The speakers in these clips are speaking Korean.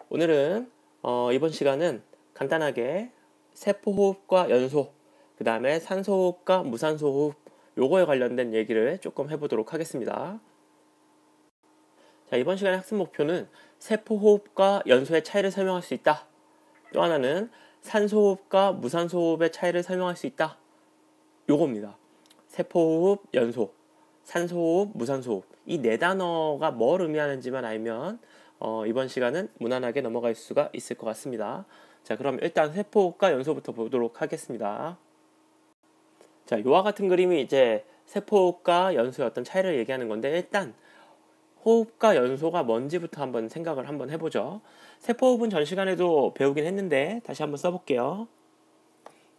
오늘은 이번 시간은 간단하게 세포호흡과 연소, 그 다음에 산소호흡과 무산소호흡 요거에 관련된 얘기를 조금 해보도록 하겠습니다. 자, 이번 시간의 학습 목표는 세포호흡과 연소의 차이를 설명할 수 있다. 또 하나는 산소호흡과 무산소호흡의 차이를 설명할 수 있다. 요겁니다. 세포호흡, 연소, 산소호흡, 무산소호흡 이 네 단어가 뭘 의미하는지만 알면 이번 시간은 무난하게 넘어갈 수가 있을 것 같습니다. 자, 그럼 일단 세포호흡과 연소부터 보도록 하겠습니다. 자, 요와 같은 그림이 이제 세포호흡과 연소의 어떤 차이를 얘기하는 건데, 일단 호흡과 연소가 뭔지부터 한번 생각을 한번 해보죠. 세포호흡은 전 시간에도 배우긴 했는데 다시 한번 써볼게요.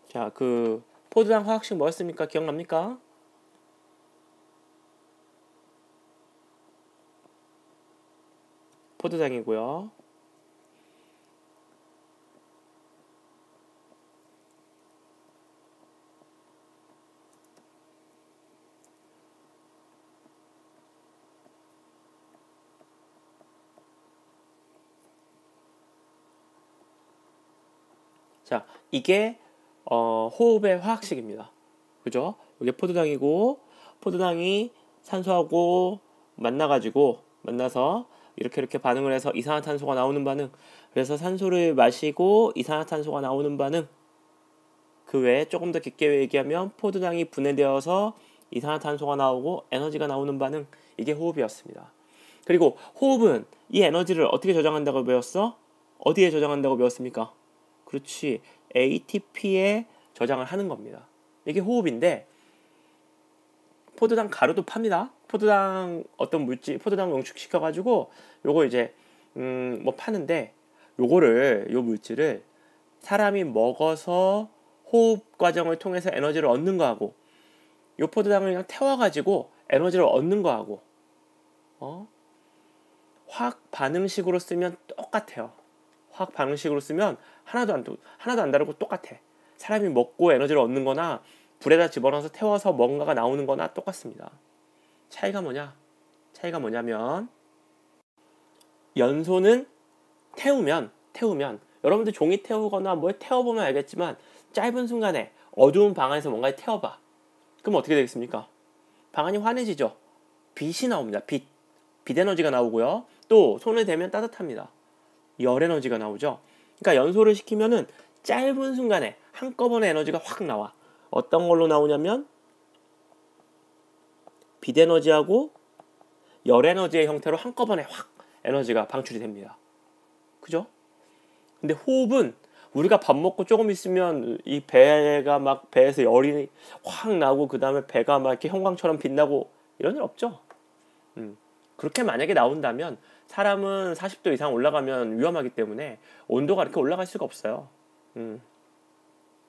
자, 그 포도당 화학식 뭐였습니까? 기억납니까? 포도당이고요. 자, 이게 호흡의 화학식입니다. 그죠? 이게 포도당이고, 포도당이 산소하고 만나서 이렇게 반응을 해서 이산화탄소가 나오는 반응. 그래서 산소를 마시고 이산화탄소가 나오는 반응. 그 외에 조금 더 깊게 얘기하면 포도당이 분해되어서 이산화탄소가 나오고 에너지가 나오는 반응. 이게 호흡이었습니다. 그리고 호흡은 이 에너지를 어떻게 저장한다고 배웠어? 어디에 저장한다고 배웠습니까? 그렇지. ATP에 저장을 하는 겁니다. 이게 호흡인데, 포도당 가루도 팝니다. 포도당 어떤 물질, 포도당 농축시켜가지고 요거 이제 뭐 파는데, 요 물질을 사람이 먹어서 호흡 과정을 통해서 에너지를 얻는 거하고, 요 포도당을 그냥 태워가지고 에너지를 얻는 거하고 화학 반응식으로 쓰면 똑같아요. 화학 반응식으로 쓰면 하나도 안 다르고 똑같아. 사람이 먹고 에너지를 얻는 거나 불에다 집어넣어서 태워서 뭔가가 나오는 거나 똑같습니다. 차이가 뭐냐면, 연소는 태우면 여러분들 종이 태우거나 뭘 태워보면 알겠지만, 짧은 순간에 어두운 방 안에서 뭔가를 태워봐. 그럼 어떻게 되겠습니까? 방 안이 환해지죠. 빛이 나옵니다. 빛 에너지가 나오고요. 또 손을 대면 따뜻합니다. 열 에너지가 나오죠. 그러니까 연소를 시키면은 짧은 순간에 한꺼번에 에너지가 확 나와. 어떤 걸로 나오냐면 빛 에너지하고 열 에너지의 형태로 한꺼번에 확 에너지가 방출이 됩니다. 그죠? 근데 호흡은 우리가 밥 먹고 조금 있으면 이 배가 막 배에서 열이 확 나고, 그 다음에 배가 막 이렇게 형광처럼 빛나고 이런 일 없죠. 그렇게 만약에 나온다면 사람은 40도 이상 올라가면 위험하기 때문에 온도가 이렇게 올라갈 수가 없어요.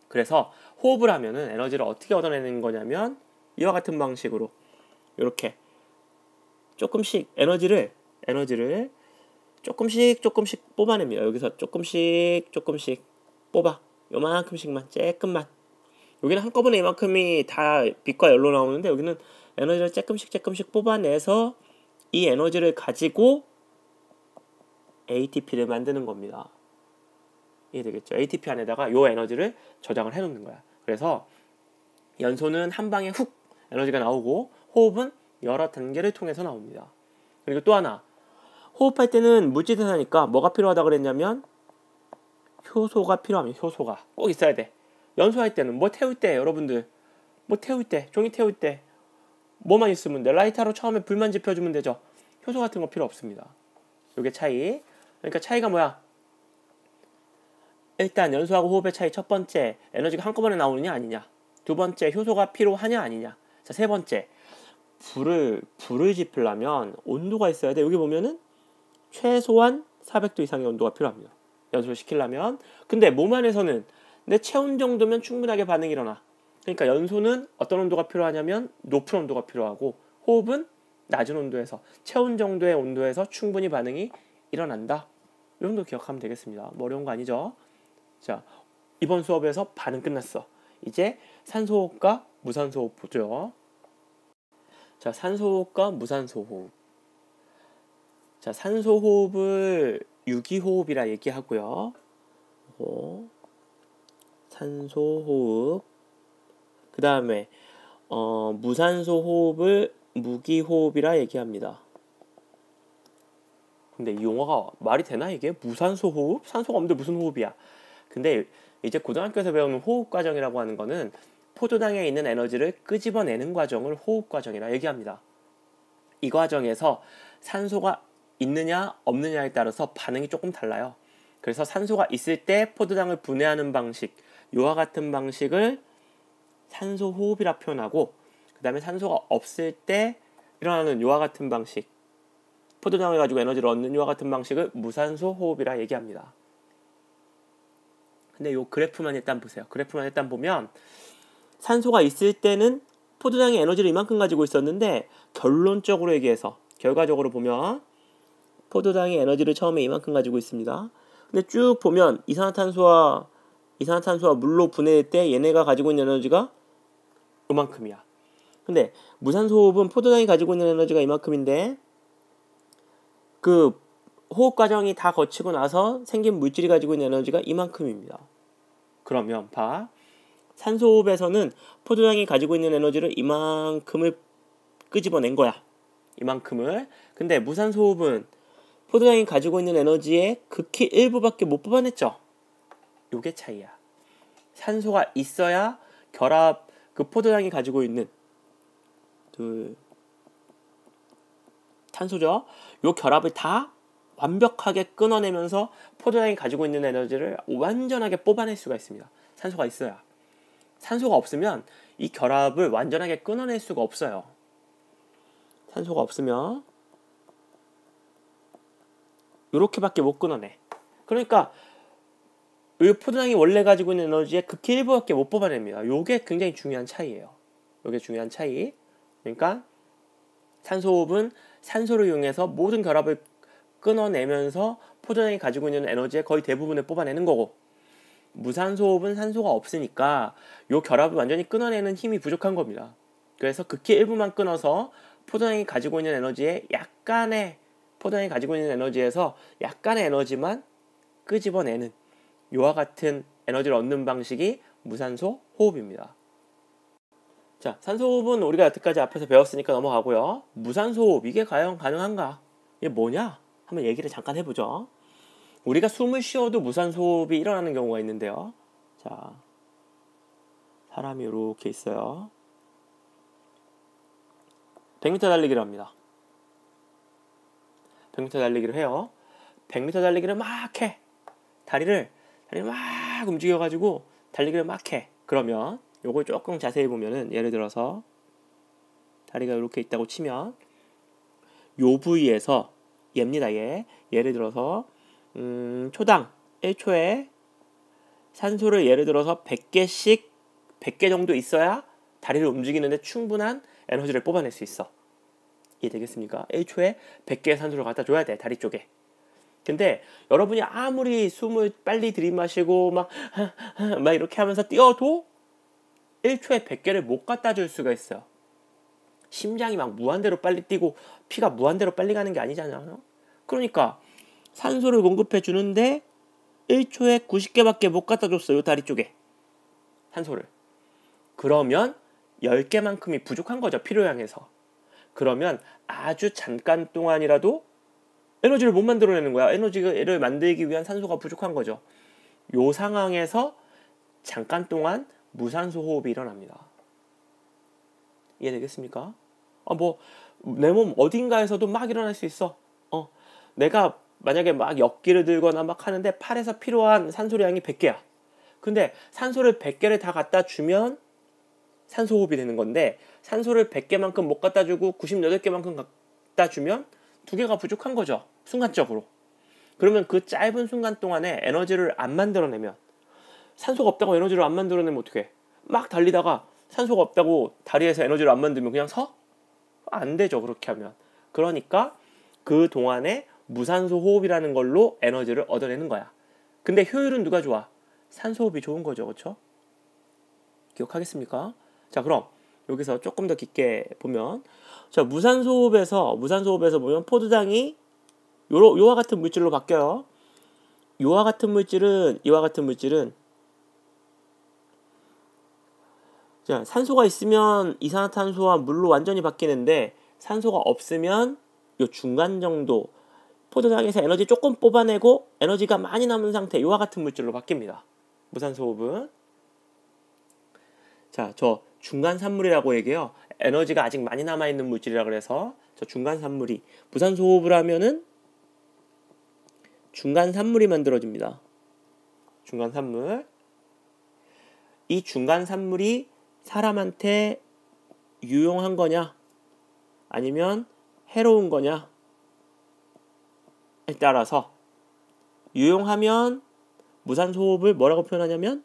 그래서 호흡을 하면은 에너지를 어떻게 얻어내는 거냐면, 이와 같은 방식으로 이렇게 조금씩 에너지를 조금씩 뽑아냅니다. 여기서 조금씩 뽑아. 요만큼씩만, 쬐끔만. 여기는 한꺼번에 이만큼이 다 빛과 열로 나오는데, 여기는 에너지를 조금씩 뽑아내서 이 에너지를 가지고 ATP를 만드는 겁니다. 이해되겠죠? ATP 안에다가 요 에너지를 저장을 해놓는 거야. 그래서 연소는 한 방에 훅 에너지가 나오고, 호흡은 여러 단계를 통해서 나옵니다. 그리고 또 하나, 호흡할 때는 물질대사니까 뭐가 필요하다 그랬냐면 효소가 필요합니다. 효소가 꼭 있어야 돼. 연소할 때는 뭐 태울 때, 여러분들 종이 태울 때 뭐만 있으면 돼? 라이터로 처음에 불만 지펴주면 되죠. 효소 같은 거 필요 없습니다. 요게 차이. 그러니까 차이가 뭐야? 일단 연소하고 호흡의 차이. 첫 번째, 에너지가 한꺼번에 나오느냐 아니냐. 두 번째, 효소가 필요하냐 아니냐. 자, 세 번째, 불을 지피려면 온도가 있어야 돼. 여기 보면은 최소한 400도 이상의 온도가 필요합니다. 연소를 시키려면. 근데 몸 안에서는 내 체온 정도면 충분하게 반응이 일어나. 그러니까 연소는 어떤 온도가 필요하냐면 높은 온도가 필요하고, 호흡은 낮은 온도에서, 체온 정도의 온도에서 충분히 반응이 일어난다. 이 정도 기억하면 되겠습니다. 뭐 어려운 거 아니죠? 자, 이번 수업에서 반응 끝났어. 이제 산소호흡과 무산소호흡 보죠. 자, 산소호흡과 무산소호흡. 자, 산소호흡을 유기호흡이라 얘기하고요. 산소호흡. 그 다음에 무산소 호흡을 무기호흡이라 얘기합니다. 근데 이 용어가 말이 되나 이게? 무산소 호흡? 산소가 없는데 무슨 호흡이야? 근데 이제 고등학교에서 배우는 호흡 과정이라고 하는 거는 포도당에 있는 에너지를 끄집어내는 과정을 호흡 과정이라 얘기합니다. 이 과정에서 산소가 있느냐 없느냐에 따라서 반응이 조금 달라요. 그래서 산소가 있을 때 포도당을 분해하는 방식, 이와 같은 방식을 산소 호흡이라 표현하고, 그 다음에 산소가 없을 때 일어나는 이와 같은 방식, 포도당을 가지고 에너지를 얻는 이와 같은 방식을 무산소 호흡이라 얘기합니다. 근데 이 그래프만 일단 보세요. 그래프만 일단 보면 산소가 있을 때는 포도당이 에너지를 이만큼 가지고 있었는데, 결론적으로 얘기해서 결과적으로 보면 포도당이 에너지를 처음에 이만큼 가지고 있습니다. 근데 쭉 보면 이산화탄소와 물로 분해될 때 얘네가 가지고 있는 에너지가 이만큼이야. 근데 무산소호흡은 포도당이 가지고 있는 에너지가 이만큼인데, 그 호흡 과정이 다 거치고 나서 생긴 물질이 가지고 있는 에너지가 이만큼입니다. 그러면 봐. 산소호흡에서는 포도당이 가지고 있는 에너지를 이만큼을 끄집어낸 거야. 이만큼을. 근데 무산소호흡은 포도당이 가지고 있는 에너지의 극히 일부밖에 못 뽑아냈죠. 요게 차이야. 산소가 있어야 결합, 그 포도당이 가지고 있는 탄소죠. 요 결합을 다 완벽하게 끊어내면서 포도당이 가지고 있는 에너지를 완전하게 뽑아낼 수가 있습니다. 산소가 있어야. 산소가 없으면 이 결합을 완전하게 끊어낼 수가 없어요. 산소가 없으면 요렇게밖에 못 끊어내. 그러니까 이 포도당이 원래 가지고 있는 에너지의 극히 일부밖에 못 뽑아냅니다. 요게 굉장히 중요한 차이예요. 요게 중요한 차이. 그러니까 산소호흡은 산소를 이용해서 모든 결합을 끊어내면서 포도당이 가지고 있는 에너지의 거의 대부분을 뽑아내는 거고, 무산소호흡은 산소가 없으니까 요 결합을 완전히 끊어내는 힘이 부족한 겁니다. 그래서 극히 일부만 끊어서 포도당이 가지고 있는 포도당이 가지고 있는 에너지에서 약간의 에너지만 끄집어내는 요와 같은 에너지를 얻는 방식이 무산소 호흡입니다. 자, 산소호흡은 우리가 여태까지 앞에서 배웠으니까 넘어가고요. 무산소호흡, 이게 과연 가능한가? 이게 뭐냐? 한번 얘기를 잠깐 해보죠. 우리가 숨을 쉬어도 무산소호흡이 일어나는 경우가 있는데요. 자, 사람이 이렇게 있어요. 100m 달리기를 합니다. 100m 달리기를 해요. 100m 달리기를 막 해. 다리를 막 움직여가지고 달리기를 막 해. 그러면 요걸 조금 자세히 보면은, 예를 들어서 다리가 이렇게 있다고 치면 요 부위에서 얘입니다. 예를 들어서 초당 1초에 산소를 예를 들어서 100개 정도 있어야 다리를 움직이는데 충분한 에너지를 뽑아낼 수 있어. 이해되겠습니까? 1초에 100개의 산소를 갖다 줘야 돼, 다리 쪽에. 근데 여러분이 아무리 숨을 빨리 들이마시고 막 이렇게 하면서 뛰어도 1초에 100개를 못 갖다 줄 수가 있어요. 심장이 막 무한대로 빨리 뛰고 피가 무한대로 빨리 가는 게 아니잖아요. 그러니까 산소를 공급해 주는데 1초에 90개밖에 못 갖다 줬어요, 다리 쪽에 산소를. 그러면 10개만큼이 부족한 거죠, 필요량에서. 그러면 아주 잠깐 동안이라도 에너지를 못 만들어내는 거야. 에너지를 만들기 위한 산소가 부족한 거죠. 요 상황에서 잠깐 동안 무산소 호흡이 일어납니다. 이해되겠습니까? 내 몸 어딘가에서도 막 일어날 수 있어. 내가 만약에 막 역기를 들거나 막 하는데 팔에서 필요한 산소량이 100개야. 근데 산소를 100개를 다 갖다 주면 산소 호흡이 되는 건데, 산소를 100개만큼 못 갖다 주고 98개만큼 갖다 주면 2개가 부족한 거죠, 순간적으로. 그러면 그 짧은 순간 동안에 에너지를 안 만들어내면, 산소가 없다고 에너지를 안 만들어내면 어떡해? 막 달리다가 산소가 없다고 다리에서 에너지를 안 만들면 그냥 서? 안 되죠, 그렇게 하면. 그러니까 그 동안에 무산소 호흡이라는 걸로 에너지를 얻어내는 거야. 근데 효율은 누가 좋아? 산소 호흡이 좋은 거죠, 그렇죠? 기억하겠습니까? 자, 그럼 여기서 조금 더 깊게 보면, 자, 무산소 호흡에서 보면 포도당이 요와 같은 물질로 바뀌어요. 이와 같은 물질은 자, 산소가 있으면 이산화탄소와 물로 완전히 바뀌는데 산소가 없으면 요 중간 정도 포도당에서 에너지 조금 뽑아내고 에너지가 많이 남은 상태 이와 같은 물질로 바뀝니다. 무산소호흡은. 자, 저 중간 산물이라고 얘기해요. 에너지가 아직 많이 남아있는 물질이라 그래서 저 중간 산물이 무산소호흡을 하면은 중간 산물이 만들어집니다. 중간 산물. 이 중간 산물이 사람한테 유용한 거냐 아니면 해로운 거냐에 따라서 유용하면 무산소호흡을 뭐라고 표현하냐면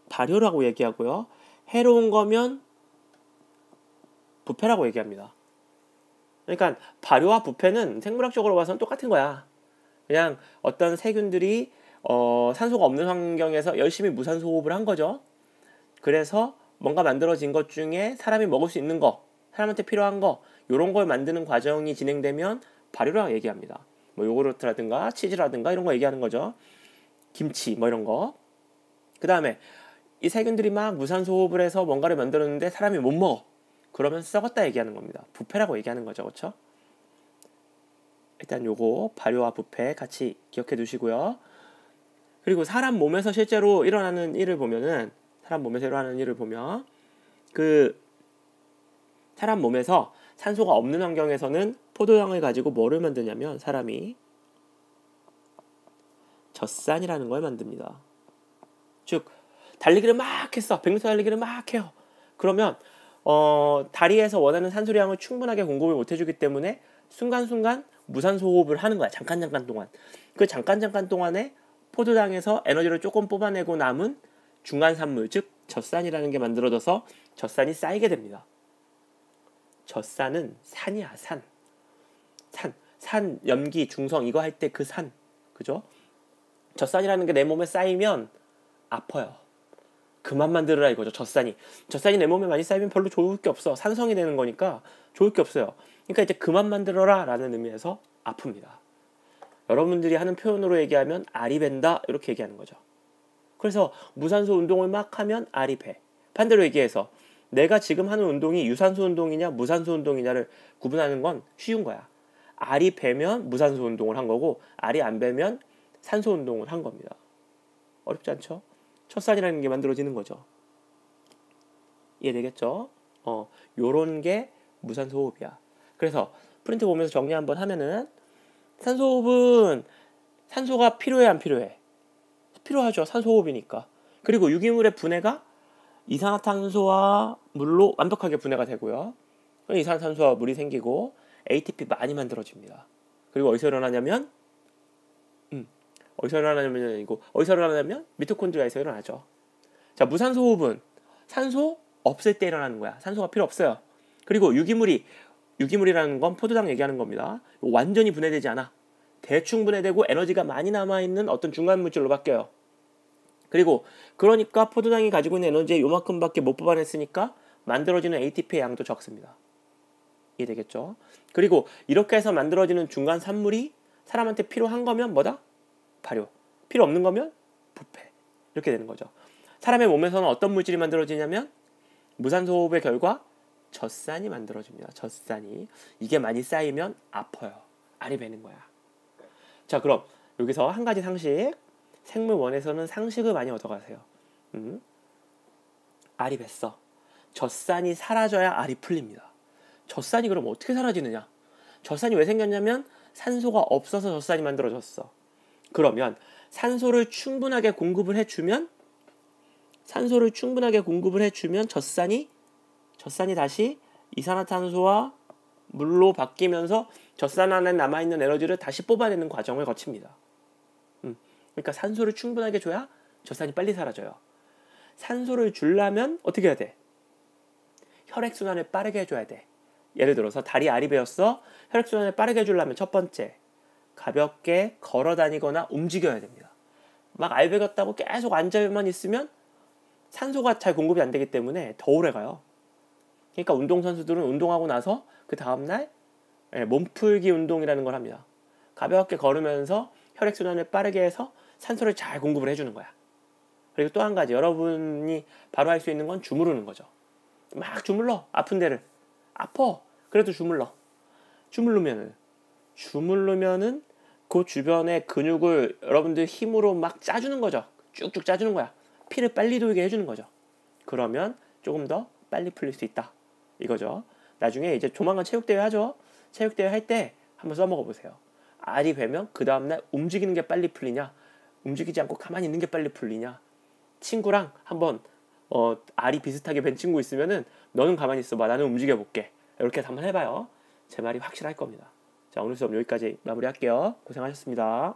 발효라고 얘기하고요. 해로운 거면 부패라고 얘기합니다. 그러니까 발효와 부패는 생물학적으로 봐서는 똑같은 거야. 그냥 어떤 세균들이 산소가 없는 환경에서 열심히 무산소 호흡을 한 거죠. 그래서 뭔가 만들어진 것 중에 사람이 먹을 수 있는 거, 사람한테 필요한 거, 요런 걸 만드는 과정이 진행되면 발효라고 얘기합니다. 뭐 요구르트라든가 치즈라든가 이런 거 얘기하는 거죠. 김치 뭐 이런 거. 그 다음에 이 세균들이 막 무산소 호흡을 해서 뭔가를 만들었는데 사람이 못 먹어. 그러면 썩었다 얘기하는 겁니다. 부패라고 얘기하는 거죠. 그렇죠? 일단 요거 발효와 부패 같이 기억해 두시고요. 그리고 사람 몸에서 실제로 일어나는 일을 보면 그 사람 몸에서 산소가 없는 환경에서는 포도당을 가지고 뭐를 만드냐면 사람이 젖산이라는 걸 만듭니다. 즉 달리기를 막 했어. 100m 달리기를 막 해요. 그러면 다리에서 원하는 산소량을 충분하게 공급을 못 해주기 때문에 순간순간 무산소 호흡을 하는 거야. 잠깐 동안. 그 잠깐 동안에 포도당에서 에너지를 조금 뽑아내고 남은 중간 산물, 즉 젖산이라는 게 만들어져서 젖산이 쌓이게 됩니다. 젖산은 산이야, 산. 산, 염기, 중성 이거 할 때 그 산. 그죠? 젖산이라는 게 내 몸에 쌓이면 아파요. 그만 만들어라 이거죠. 젖산이 내 몸에 많이 쌓이면 별로 좋을 게 없어. 산성이 되는 거니까 좋을 게 없어요. 그러니까 이제 그만 만들어라 라는 의미에서 아픕니다. 여러분들이 하는 표현으로 얘기하면 알이 밴다 이렇게 얘기하는 거죠. 그래서 무산소 운동을 막 하면 알이 배. 반대로 얘기해서 내가 지금 하는 운동이 유산소 운동이냐 무산소 운동이냐를 구분하는 건 쉬운 거야. 알이 배면 무산소 운동을 한 거고 알이 안 배면 산소 운동을 한 겁니다. 어렵지 않죠? 젖산이라는 게 만들어지는 거죠. 이해되겠죠? 요런 게 무산소 호흡이야. 그래서 프린트 보면서 정리 한번 하면은 산소 호흡은 산소가 필요해 안 필요해? 필요하죠. 산소 호흡이니까. 그리고 유기물의 분해가 이산화탄소와 물로 완벽하게 분해가 되고요. 이산화탄소와 물이 생기고 ATP 많이 만들어집니다. 그리고 어디서 일어나냐면 미토콘드리아에서 일어나죠. 자, 무산소 호흡은 산소 없을 때 일어나는 거야. 산소가 필요 없어요. 그리고 유기물이라는 건 포도당 얘기하는 겁니다. 완전히 분해되지 않아. 대충 분해되고 에너지가 많이 남아있는 어떤 중간 물질로 바뀌어요. 그리고 그러니까 포도당이 가지고 있는 에너지의 요만큼밖에 못 뽑아냈으니까 만들어지는 ATP의 양도 적습니다. 이해되겠죠? 그리고 이렇게 해서 만들어지는 중간 산물이 사람한테 필요한 거면 뭐다? 발효. 필요 없는 거면 부패. 이렇게 되는 거죠. 사람의 몸에서는 어떤 물질이 만들어지냐면 무산소 호흡의 결과 젖산이 만들어집니다. 젖산이. 이게 많이 쌓이면 아파요. 알이 배는 거야. 자, 그럼 여기서 한 가지 상식. 생물원에서는 상식을 많이 얻어가세요. 알이 뱄어. 젖산이 사라져야 알이 풀립니다. 젖산이 그럼 어떻게 사라지느냐? 젖산이 왜 생겼냐면 산소가 없어서 젖산이 만들어졌어. 그러면 산소를 충분하게 공급을 해주면 젖산이 다시 이산화탄소와 물로 바뀌면서 젖산 안에 남아있는 에너지를 다시 뽑아내는 과정을 거칩니다. 그러니까 산소를 충분하게 줘야 젖산이 빨리 사라져요. 산소를 주려면 어떻게 해야 돼? 혈액순환을 빠르게 해줘야 돼. 예를 들어서 다리 알이 배었어. 혈액순환을 빠르게 해주려면 첫 번째, 가볍게 걸어 다니거나 움직여야 됩니다. 막 알 배겼다고 계속 앉아만 있으면 산소가 잘 공급이 안 되기 때문에 더 오래 가요. 그러니까 운동선수들은 운동하고 나서 그 다음날 몸풀기 운동이라는 걸 합니다. 가볍게 걸으면서 혈액순환을 빠르게 해서 산소를 잘 공급을 해주는 거야. 그리고 또 한 가지 여러분이 바로 할 수 있는 건 주무르는 거죠. 막 주물러. 아픈 데를. 아파. 그래도 주물르면은 그 주변의 근육을 여러분들 힘으로 막 짜주는 거죠. 쭉쭉 짜주는 거야. 피를 빨리 돌게 해주는 거죠. 그러면 조금 더 빨리 풀릴 수 있다. 이거죠. 나중에 이제 조만간 체육대회 하죠. 체육대회 할 때 한번 써먹어 보세요. 알이 배면 그 다음날 움직이는 게 빨리 풀리냐, 움직이지 않고 가만히 있는 게 빨리 풀리냐. 친구랑 한번 알이 비슷하게 벤 친구 있으면은 너는 가만히 있어봐, 나는 움직여 볼게, 이렇게 한번 해봐요. 제 말이 확실할 겁니다. 자, 오늘 수업 여기까지 마무리할게요. 고생하셨습니다.